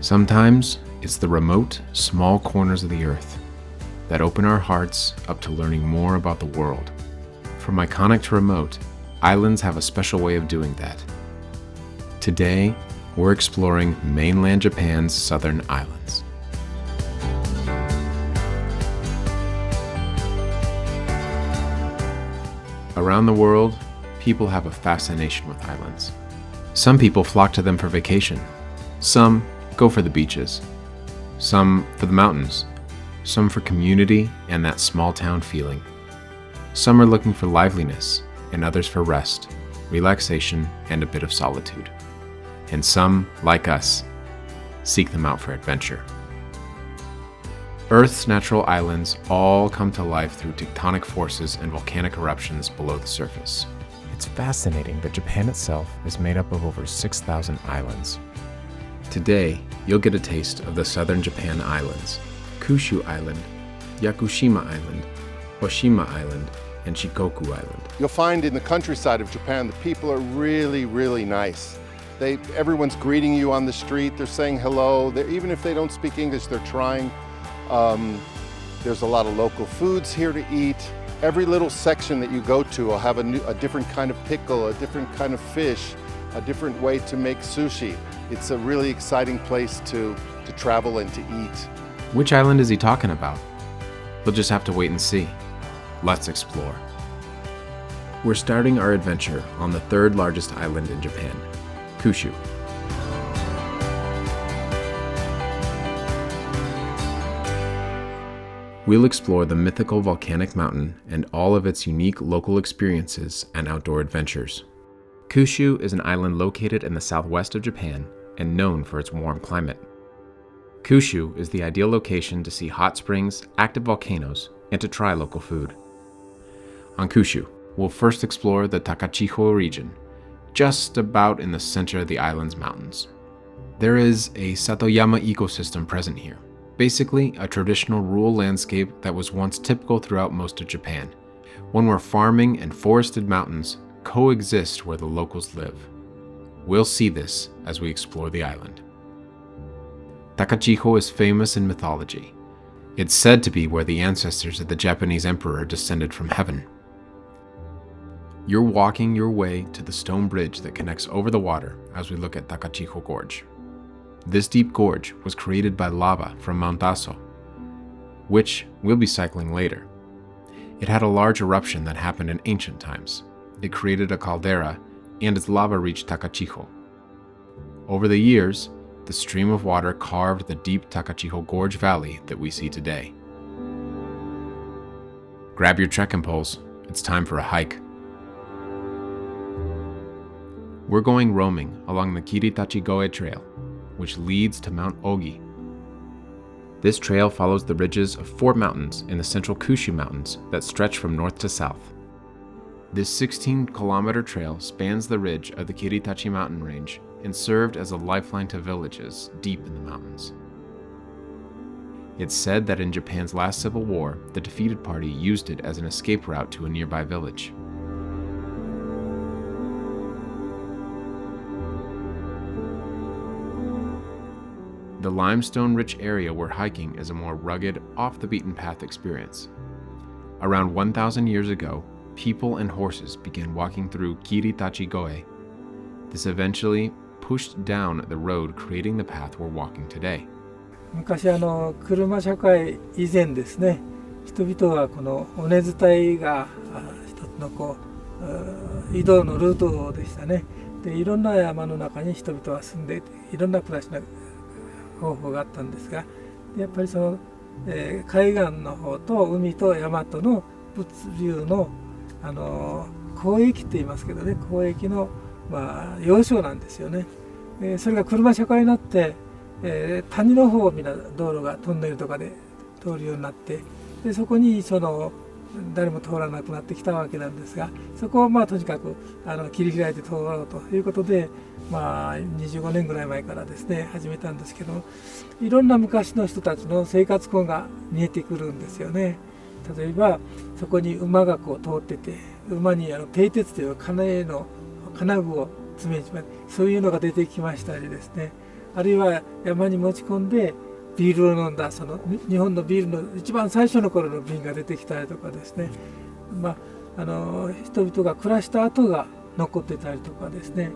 Sometimes it's the remote, small corners of the earth that open our hearts up to learning more about the world. From iconic to remote, islands have a special way of doing that. Today, we're exploring mainland Japan's southern islands. Around the world, people have a fascination with islands. Some people flock to them for vacation. Some go for the beaches. Some for the mountains. Some for community and that small town feeling. Some are looking for liveliness, and others for rest, relaxation, and a bit of solitude. And some, like us, seek them out for adventure. Earth's natural islands all come to life through tectonic forces and volcanic eruptions below the surface. It's fascinating that Japan itself is made up of over 6,000 islands. Today, you'll get a taste of the southern Japan islands: Kyushu Island, Yakushima Island, Oshima Island, and Shikoku Island. You'll find in the countryside of Japan, the people are really, really nice. Everyone's greeting you on the street, they're saying hello. Even if they don't speak English, they're trying. There's a lot of local foods here to eat. Every little section that you go to will have a different kind of pickle, a different kind of fish, a different way to make sushi. It's a really exciting place to travel and to eat. Which island is he talking about? We'll just have to wait and see. Let's explore. We're starting our adventure on the third largest island in Japan, Kyushu. We'll explore the mythical volcanic mountain and all of its unique local experiences and outdoor adventures. Kyushu is an island located in the southwest of Japan and known for its warm climate. Kyushu is the ideal location to see hot springs, active volcanoes, and to try local food. On Kyushu, we'll first explore the Takachiho region, just about in the center of the island's mountains. There is a Satoyama ecosystem present here, basically a traditional rural landscape that was once typical throughout most of Japan, one where farming and forested mountains coexist where the locals live. We'll see this as we explore the island. Takachiho is famous in mythology. It's said to be where the ancestors of the Japanese emperor descended from heaven. You're walking your way to the stone bridge that connects over the water as we look at Takachiho Gorge. This deep gorge was created by lava from Mount Aso, which we'll be cycling later. It had a large eruption that happened in ancient times. It created a caldera, and its lava reached Takachiho. Over the years, the stream of water carved the deep Takachiho Gorge Valley that we see today. Grab your trekking poles, it's time for a hike. We're going roaming along the Kiritachi-Goe Trail, which leads to Mount Ogi. This trail follows the ridges of 4 mountains in the central Kyushu Mountains that stretch from north to south. This 16-kilometer trail spans the ridge of the Kiritachi mountain range and served as a lifeline to villages deep in the mountains. It's said that in Japan's last civil war, the defeated party used it as an escape route to a nearby village. The limestone-rich area we're hiking is a more rugged, off-the-beaten-path experience. Around 1,000 years ago, people and horses began walking through Kiritachi-Goe. This eventually pushed down the road, creating the path we're walking today. 昔車社会以前ですね、人々はこの尾根伝いが一つの移動のルートでしたね。で、いろんな山の中に人々は住んでいて、いろんな暮らしの方法があったんですが、やっぱりその、海岸の方と海と山との物流の交易って言いますけどね、交易の要衝なんですよね。それが車社会になって、谷の方をみんな道路がトンネルとかで通るようになって、でそこに誰も通らなくなってきたわけなんですが、そこをとにかく切り開いて通ろうということで、25年ぐらい前からですね始めたんですけど、いろんな昔の人たちの生活痕が見えてくるんですよね。例えばそこに馬が通ってて、馬に蹄鉄という金具を詰めそういうのが出てきましたりですね、あるいは山に持ち込んでビールを飲んだ、その日本のビールの一番最初の頃の瓶が出てきたりとかですね、人々が暮らした跡が残ってたりとかですね。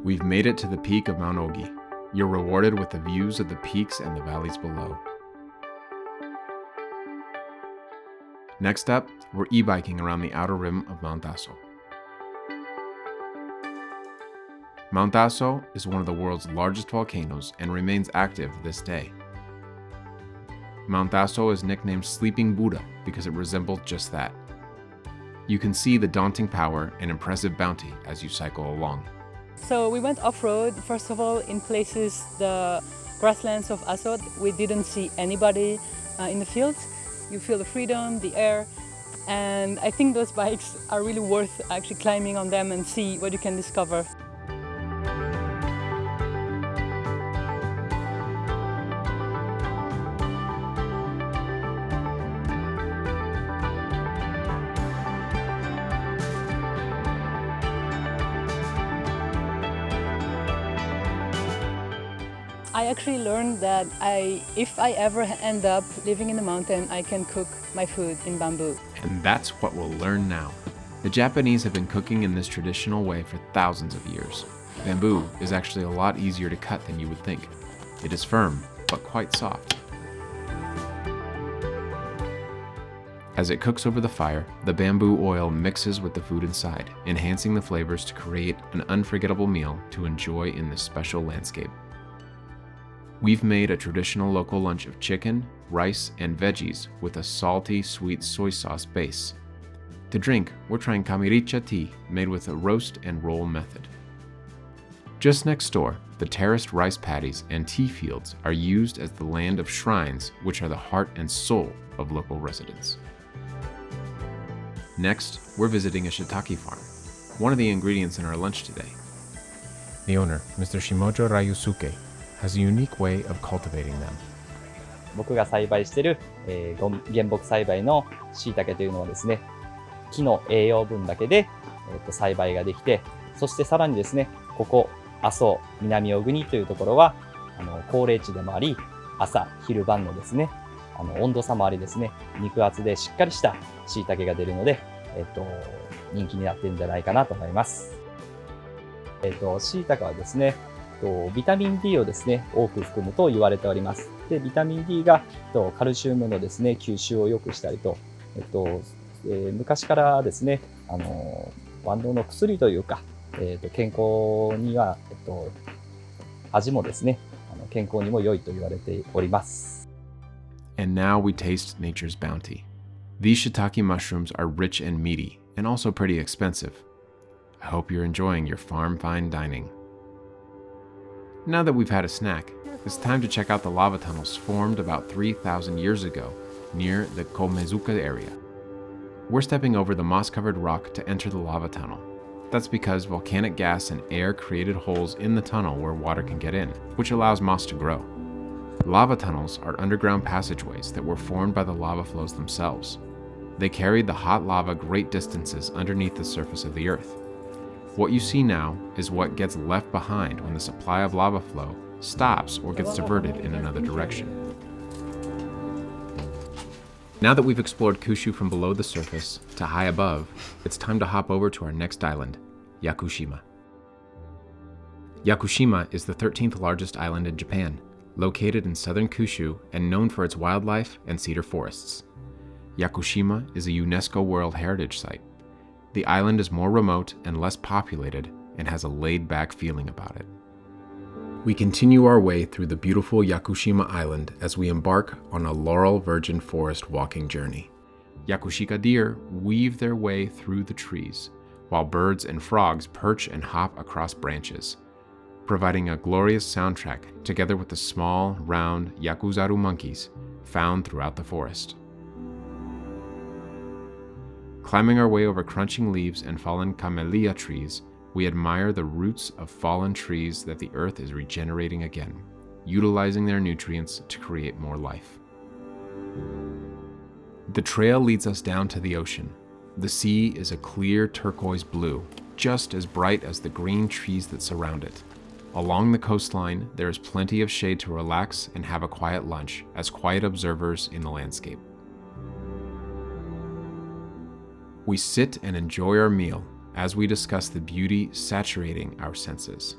We've made it to the peak of Mount Ogi. You're rewarded with the views of the peaks and the valleys below. Next up, we're e-biking around the outer rim of Mount Aso. Mount Aso is one of the world's largest volcanoes and remains active this day. Mount Aso is nicknamed Sleeping Buddha because it resembled just that. You can see the daunting power and impressive bounty as you cycle along. So we went off-road, first of all, in places, the grasslands of Aso. We didn't see anybody in the fields. You feel the freedom, the air, and I think those bikes are really worth actually climbing on them and see what you can discover. I actually learned that if I ever end up living in the mountain, I can cook my food in bamboo. And that's what we'll learn now. The Japanese have been cooking in this traditional way for thousands of years. Bamboo is actually a lot easier to cut than you would think. It is firm, but quite soft. As it cooks over the fire, the bamboo oil mixes with the food inside, enhancing the flavors to create an unforgettable meal to enjoy in this special landscape. We've made a traditional local lunch of chicken, rice, and veggies with a salty, sweet soy sauce base. To drink, we're trying kamiricha tea made with a roast and roll method. Just next door, the terraced rice paddies and tea fields are used as the land of shrines, which are the heart and soul of local residents. Next, we're visiting a shiitake farm, one of the ingredients in our lunch today. The owner, Mr. Shimojo Ryusuke, has a unique way of cultivating them. 僕が栽培している、原木栽培の椎茸というのはですね、木の栄養分だけで、栽培ができて、そしてさらにですね、ここ阿蘇南小国というところは高齢地でもあり、朝昼晩のですね、温度差もありですね、肉厚でしっかりした椎茸が出るので、人気になっているんじゃないかなと思います。椎茸はですね、ビタミン D をですね、多く含むと言われております。で、ビタミン D がカルシウムのですね、吸収を良くしたりと、昔からですね、万能の薬というか、健康には、味もですね、健康にも良いと言われております。And now we taste nature's bounty. These shiitake mushrooms are rich and meaty, and also pretty expensive. I hope you're enjoying your farm fine dining. Now that we've had a snack, it's time to check out the lava tunnels formed about 3,000 years ago near the Komezuka area. We're stepping over the moss-covered rock to enter the lava tunnel. That's because volcanic gas and air created holes in the tunnel where water can get in, which allows moss to grow. Lava tunnels are underground passageways that were formed by the lava flows themselves. They carried the hot lava great distances underneath the surface of the earth. What you see now is what gets left behind when the supply of lava flow stops or gets diverted in another direction. Now that we've explored Kyushu from below the surface to high above, it's time to hop over to our next island, Yakushima. Yakushima is the 13th largest island in Japan, located in southern Kyushu and known for its wildlife and cedar forests. Yakushima is a UNESCO World Heritage Site. The island is more remote and less populated and has a laid-back feeling about it. We continue our way through the beautiful Yakushima Island as we embark on a laurel virgin forest walking journey. Yakushika deer weave their way through the trees, while birds and frogs perch and hop across branches, providing a glorious soundtrack together with the small, round Yakuzaru monkeys found throughout the forest. Climbing our way over crunching leaves and fallen camellia trees, we admire the roots of fallen trees that the earth is regenerating again, utilizing their nutrients to create more life. The trail leads us down to the ocean. The sea is a clear turquoise blue, just as bright as the green trees that surround it. Along the coastline, there is plenty of shade to relax and have a quiet lunch as quiet observers in the landscape. We sit and enjoy our meal as we discuss the beauty saturating our senses.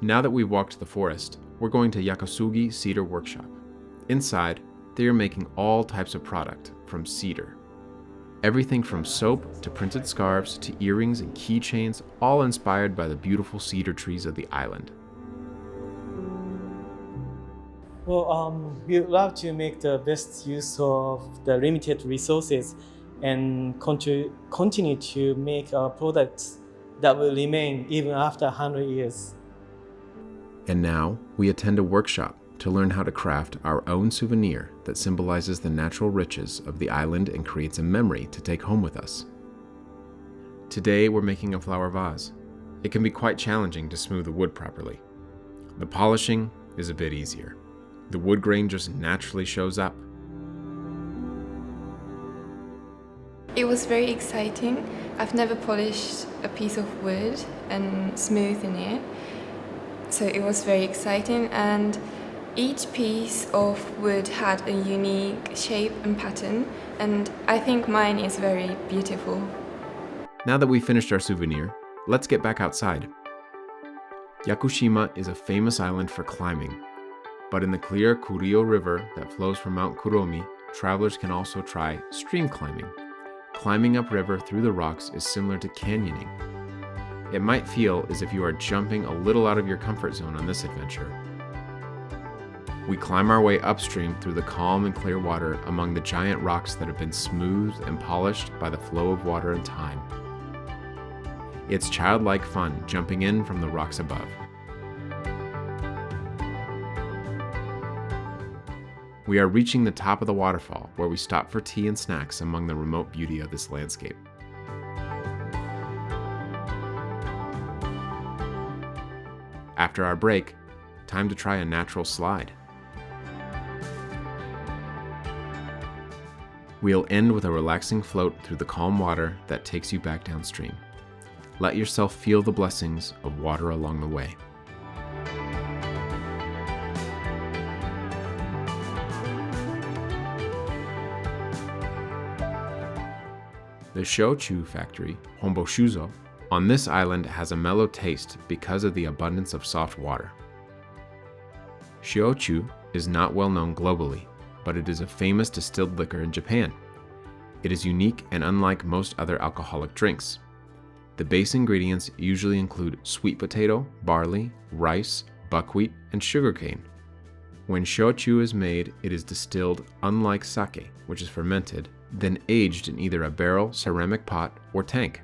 Now that we've walked the forest, we're going to Yakusugi Cedar Workshop. Inside, they are making all types of product from cedar. Everything from soap to printed scarves to earrings and keychains, all inspired by the beautiful cedar trees of the island. Well, we love to make the best use of the limited resources and continue to make products that will remain even after 100 years. And now, we attend a workshop to learn how to craft our own souvenir that symbolizes the natural riches of the island and creates a memory to take home with us. Today, we're making a flower vase. It can be quite challenging to smooth the wood properly. The polishing is a bit easier. The wood grain just naturally shows up. It was very exciting. I've never polished a piece of wood and smoothed it, so it was very exciting, and each piece of wood had a unique shape and pattern, and I think mine is very beautiful. Now that we've finished our souvenir, let's get back outside. Yakushima is a famous island for climbing, but in the clear Kurio River that flows from Mount Kuromi, travelers can also try stream climbing. Climbing upriver through the rocks is similar to canyoning. It might feel as if you are jumping a little out of your comfort zone on this adventure. We climb our way upstream through the calm and clear water among the giant rocks that have been smoothed and polished by the flow of water and time. It's childlike fun jumping in from the rocks above. We are reaching the top of the waterfall, where we stop for tea and snacks among the remote beauty of this landscape. After our break, time to try a natural slide. We'll end with a relaxing float through the calm water that takes you back downstream. Let yourself feel the blessings of water along the way. The shochu factory, Homboshuzo, on this island has a mellow taste because of the abundance of soft water. Shochu is not well known globally, but it is a famous distilled liquor in Japan. It is unique and unlike most other alcoholic drinks. The base ingredients usually include sweet potato, barley, rice, buckwheat, and sugarcane. When shochu is made, it is distilled unlike sake, which is fermented, then aged in either a barrel, ceramic pot, or tank.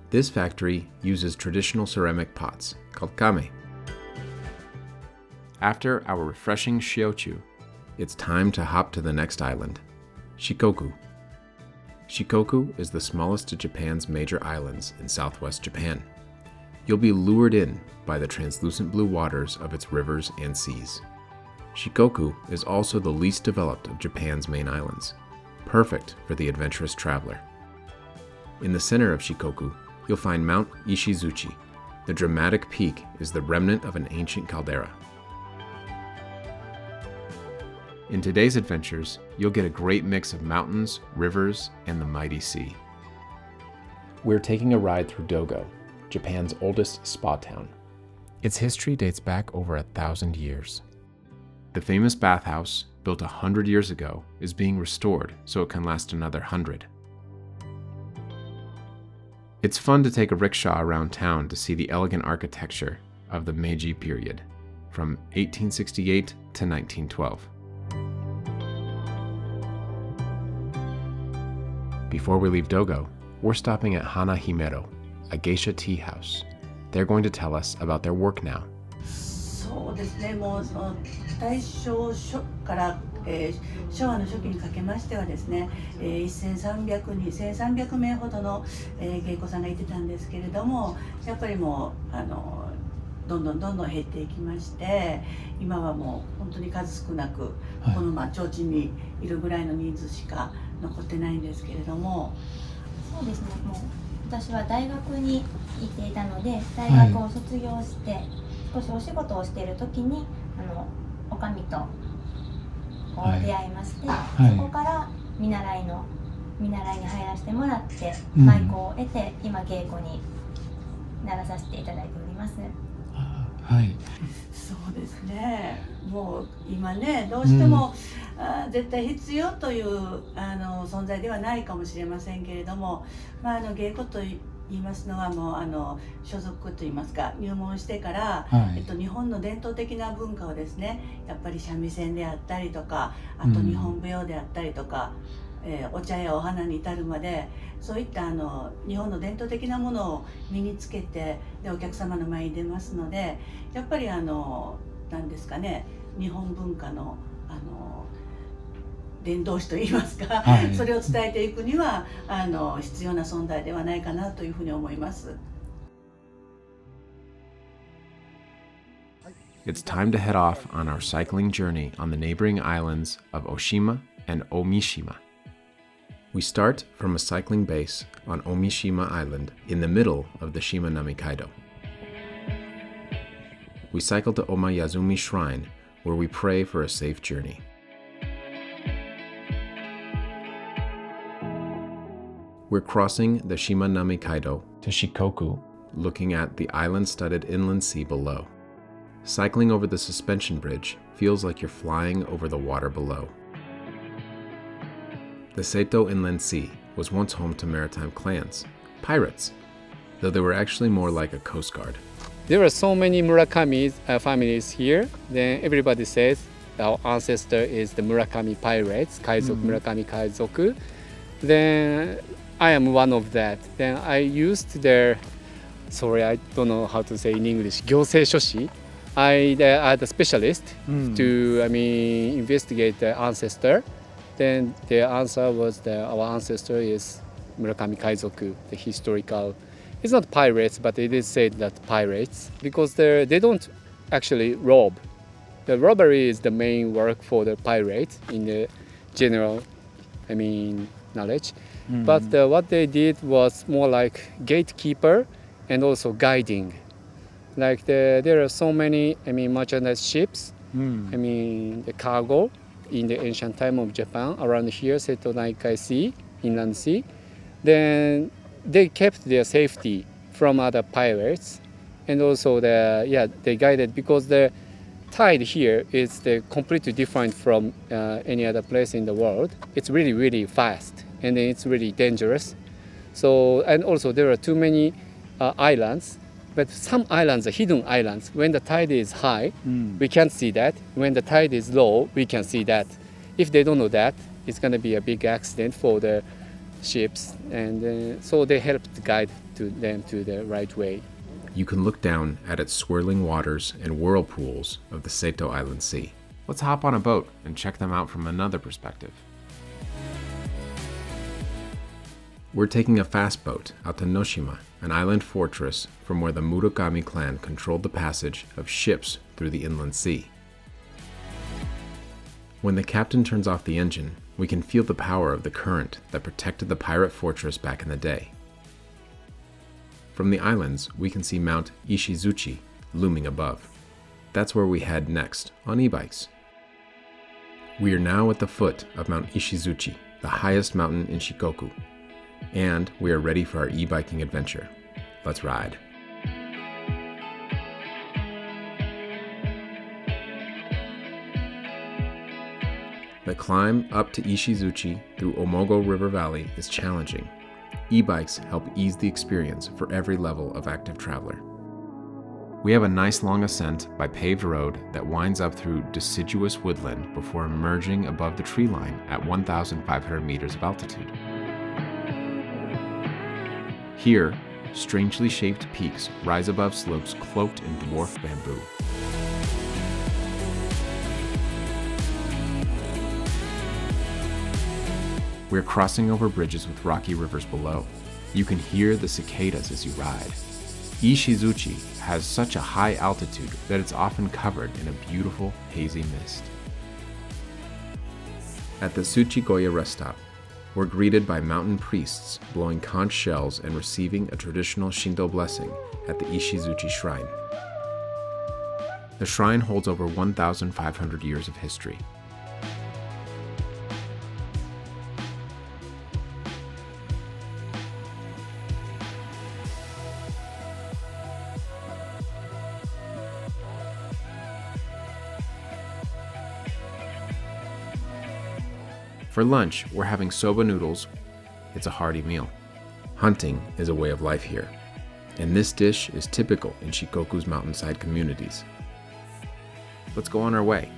This factory uses traditional ceramic pots, called kame. After our refreshing shochu, it's time to hop to the next island, Shikoku. Shikoku is the smallest of Japan's major islands in southwest Japan. You'll be lured in by the translucent blue waters of its rivers and seas. Shikoku is also the least developed of Japan's main islands, perfect for the adventurous traveler. In the center of Shikoku, you'll find Mount Ishizuchi. The dramatic peak is the remnant of an ancient caldera. In today's adventures, you'll get a great mix of mountains, rivers, and the mighty sea. We're taking a ride through Dogo, Japan's oldest spa town. Its history dates back over 1,000 years. The famous bathhouse, built 100 years ago, is being restored so it can last another 100. It's fun to take a rickshaw around town to see the elegant architecture of the Meiji period, from 1868 to 1912. Before we leave Dogo, we're stopping at Hana Himero, a geisha tea house. They're going to tell us about their work now. そうですね、もう大正初から、昭和の初期にかけましてはですね、1300人、1300名ほどの芸妓さんがいてたんですけれども、やっぱりもうどどんどん減っていきまして、今はもう本当に数少なく、この提灯にいるぐらいの人数しか残ってないんですけれども。そうですね、もう私は大学に行っていたので、大学を卒業して少しお仕事をしている時におかみと出会いまして、そこから見習いに入らせてもらって、舞妓を得て、今稽古にならさせていただいております。はい、そうですね。もう今ね、どうしても、絶対必要という存在ではないかもしれませんけれども、芸妓と言いますのはもう所属といいますか、入門してから、日本の伝統的な文化をですね、やっぱり三味線であったりとか、あと日本舞踊であったりとか、お茶やお花に至るまで、そういった日本の伝統的なものを身につけて、でお客様の前に出ますので、やっぱり何ですかね、日本文化の伝道師といいますか、それを伝えていくには必要な存在ではないかなというふうに思います。It's time to head off on our cycling journey on the neighboring islands of Oshima and Omishima. We start from a cycling base on Omishima Island in the middle of the Shimanami Kaido. We cycle to Omayazumi Shrine, where we pray for a safe journey. We're crossing the Shimanami Kaido To Shikoku, looking at the island-studded inland sea below. Cycling over the suspension bridge feels like you're flying over the water below. The Seto Inland Sea was once home to maritime clans, pirates, though they were actually more like a coast guard. There are so many Murakami families here. Then everybody says our ancestor is the Murakami pirates, Kaizoku, Murakami Kaizoku. Then I am one of that. Then I used their, sorry, I don't know how to say in English, 行政書士. I are the specialist to, investigate the ancestor. Then the answer was that our ancestor is Murakami Kaizoku, the historical. It's not pirates, but it is said that pirates, because they don't actually rob. The robbery is the main work for the pirates in the general, knowledge. But what they did was more like gatekeeper and also guiding. Like there are so many, merchandise ships, the cargo in the ancient time of Japan around here, Seto Naikai Sea, Inland Sea. Then they kept their safety from other pirates, and also they guided, because the tide here is completely different from any other place in the world. It's really, really fast, and then it's really dangerous. So, and also there are too many islands, but some islands are hidden islands. When the tide is high, we can't see that. When the tide is low, we can see that. If they don't know that, it's going to be a big accident for the ships, and so they helped guide them to the right way. You can look down at its swirling waters and whirlpools of the Seto Island Sea. Let's hop on a boat and check them out from another perspective. We're taking a fast boat out to Noshima, an island fortress from where the Murakami clan controlled the passage of ships through the inland sea. When the captain turns off the engine, we can feel the power of the current that protected the pirate fortress back in the day. From the islands, we can see Mount Ishizuchi looming above. That's where we head next, on e-bikes. We are now at the foot of Mount Ishizuchi, the highest mountain in Shikoku, and we are ready for our e-biking adventure. Let's ride. The climb up to Ishizuchi through Omogo River Valley is challenging. E-bikes help ease the experience for every level of active traveler. We have a nice long ascent by paved road that winds up through deciduous woodland before emerging above the tree line at 1,500 meters of altitude. Here, strangely shaped peaks rise above slopes cloaked in dwarf bamboo. We're crossing over bridges with rocky rivers below. You can hear the cicadas as you ride. Ishizuchi has such a high altitude that it's often covered in a beautiful hazy mist. At the Tsuchigoya rest stop, we're greeted by mountain priests blowing conch shells and receiving a traditional Shinto blessing at the Ishizuchi Shrine. The shrine holds over 1,500 years of history. For lunch, we're having soba noodles. It's a hearty meal. Hunting is a way of life here, and this dish is typical in Shikoku's mountainside communities. Let's go on our way.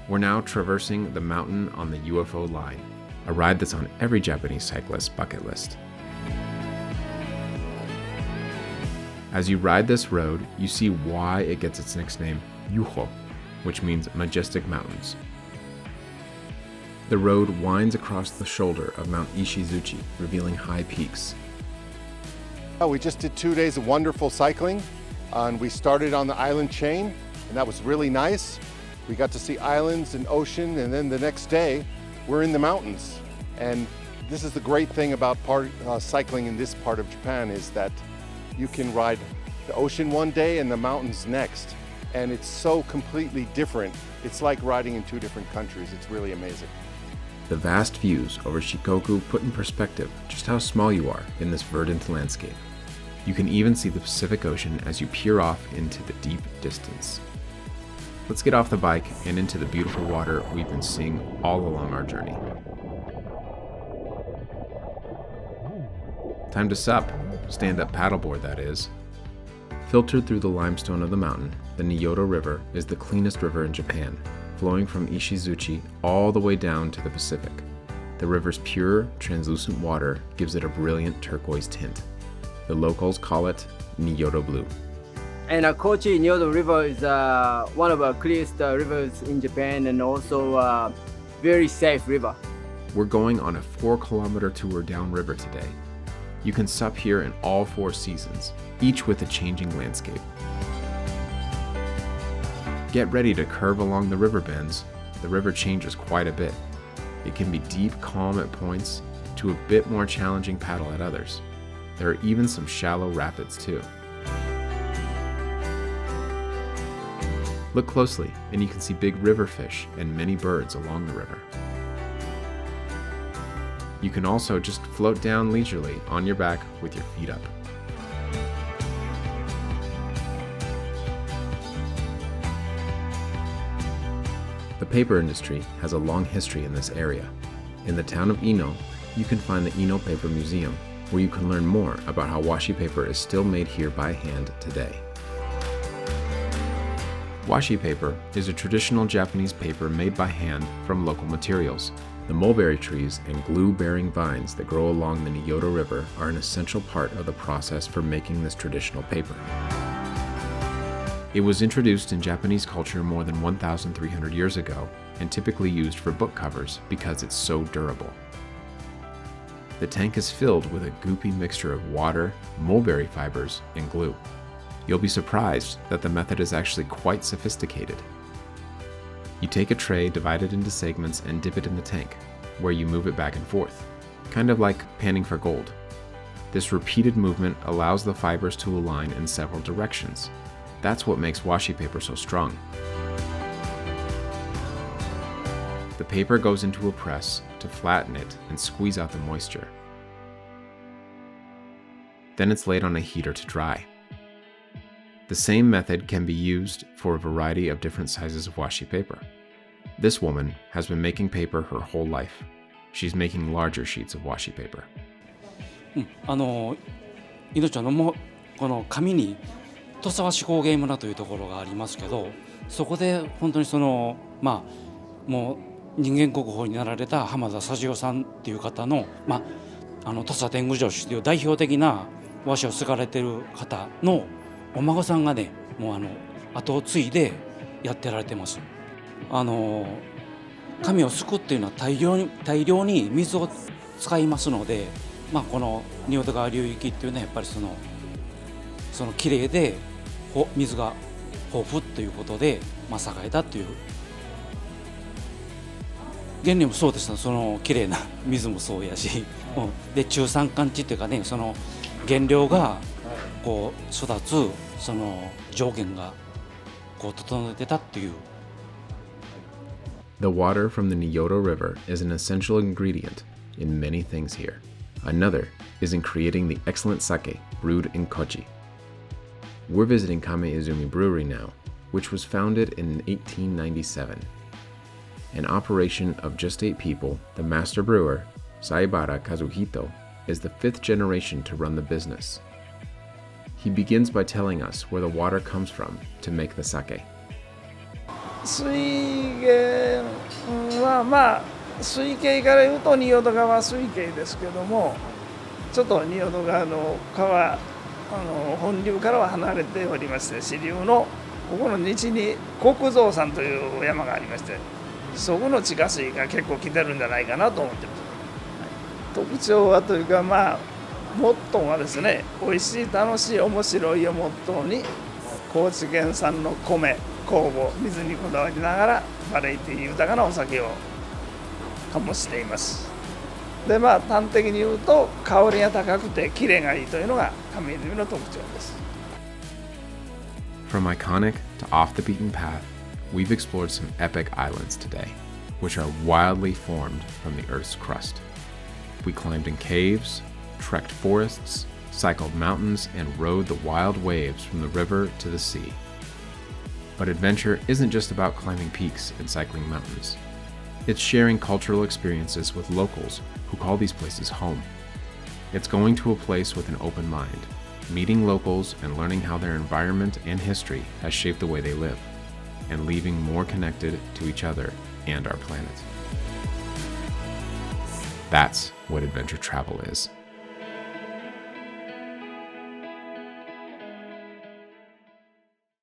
We're now traversing the mountain on the UFO line, a ride that's on every Japanese cyclist's bucket list. As you ride this road, you see why it gets its nickname Yuho, which means majestic mountains. The road winds across the shoulder of Mount Ishizuchi, revealing high peaks. We just did 2 days of wonderful cycling, and we started on the island chain, and that was really nice. We got to see islands and ocean, and then the next day, we're in the mountains. And this is the great thing about cycling in this part of Japan, is that you can ride the ocean one day and the mountains next. And it's so completely different. It's like riding in two different countries. It's really amazing. The vast views over Shikoku put in perspective just how small you are in this verdant landscape. You can even see the Pacific Ocean as you peer off into the deep distance. Let's get off the bike and into the beautiful water we've been seeing all along our journey. Time to sup. Stand-up paddleboard, that is. Filtered through the limestone of the mountain, the Nyoto River is the cleanest river in Japan, flowing from Ishizuchi all the way down to the Pacific. The river's pure, translucent water gives it a brilliant turquoise tint. The locals call it Nyoto Blue. And Kochi Nyoto River is one of the clearest rivers in Japan, and also a very safe river. We're going on a 4-kilometer tour downriver today. You can sup here in all 4 seasons, each with a changing landscape. Get ready to curve along the river bends. The river changes quite a bit. It can be deep, calm at points, to a bit more challenging paddle at others. There are even some shallow rapids too. Look closely and you can see big river fish and many birds along the river. You can also just float down leisurely on your back with your feet up. The paper industry has a long history in this area. In the town of Ino, you can find the Ino Paper Museum, where you can learn more about how washi paper is still made here by hand today. Washi paper is a traditional Japanese paper made by hand from local materials. The mulberry trees and glue-bearing vines that grow along the Nyoto River are an essential part of the process for making this traditional paper. It was introduced in Japanese culture more than 1,300 years ago and typically used for book covers because it's so durable. The tank is filled with a goopy mixture of water, mulberry fibers, and glue. You'll be surprised that the method is actually quite sophisticated. You take a tray divided into segments and dip it in the tank, where you move it back and forth, kind of like panning for gold. This repeated movement allows the fibers to align in several directions. That's what makes washi paper so strong. The paper goes into a press to flatten it and squeeze out the moisture. Then it's laid on a heater to dry. The same method can be used for a variety of different sizes of washi paper. This woman has been making paper her whole life. She's making larger sheets of washi paper. いのちゃんのもこの紙に土佐和紙工芸村というところがありますけど、そこで本当にもう人間国宝になられた浜田幸代さんっていう方の土佐天狗城主という代表的な和紙を継がれている方のお孫さんがね、もう後を継いでやってられてます。紙をすくっていうのは大量に水を使いますので、この仁淀川流域っていうのはやっぱりその綺麗で水が豊富ということで、栄えたという原理もそうですね。その綺麗な水もそうやし、で中山間地というかね、その原料がこう育つその条件がこう整えてたっていう。The water from the Nyoto River is an essential ingredient in many things here. Another is in creating the excellent sake brewed in Kochi. We're visiting Kame-Izumi Brewery now, which was founded in 1897. An operation of just 8 people, the master brewer, Saibara Kazuhito, is the 5th generation to run the business. He begins by telling us where the water comes from to make the sake. 水源は水系からいうと仁淀川水系ですけども、ちょっと仁淀川の川本流からは離れておりまして、支流のここの西に国蔵山という山がありまして、そこの地下水が結構来てるんじゃないかなと思ってます。特徴はというかモットーはですね、美味しい楽しい面白いをモットーに高知県産の米、酵母、水にこだわりながらバラエティ豊かなお酒を醸しています。で端的に言うと香りが高くてキレがいいというのが亀泉の特徴です。From iconic to off the beaten path, we've explored some epic islands today, which are wildly formed from the Earth's crust. We climbed in caves, trekked forests, cycled mountains, and rode the wild waves from the river to the sea. But adventure isn't just about climbing peaks and cycling mountains. It's sharing cultural experiences with locals who call these places home. It's going to a place with an open mind, meeting locals and learning how their environment and history has shaped the way they live, and leaving more connected to each other and our planet. That's what adventure travel is.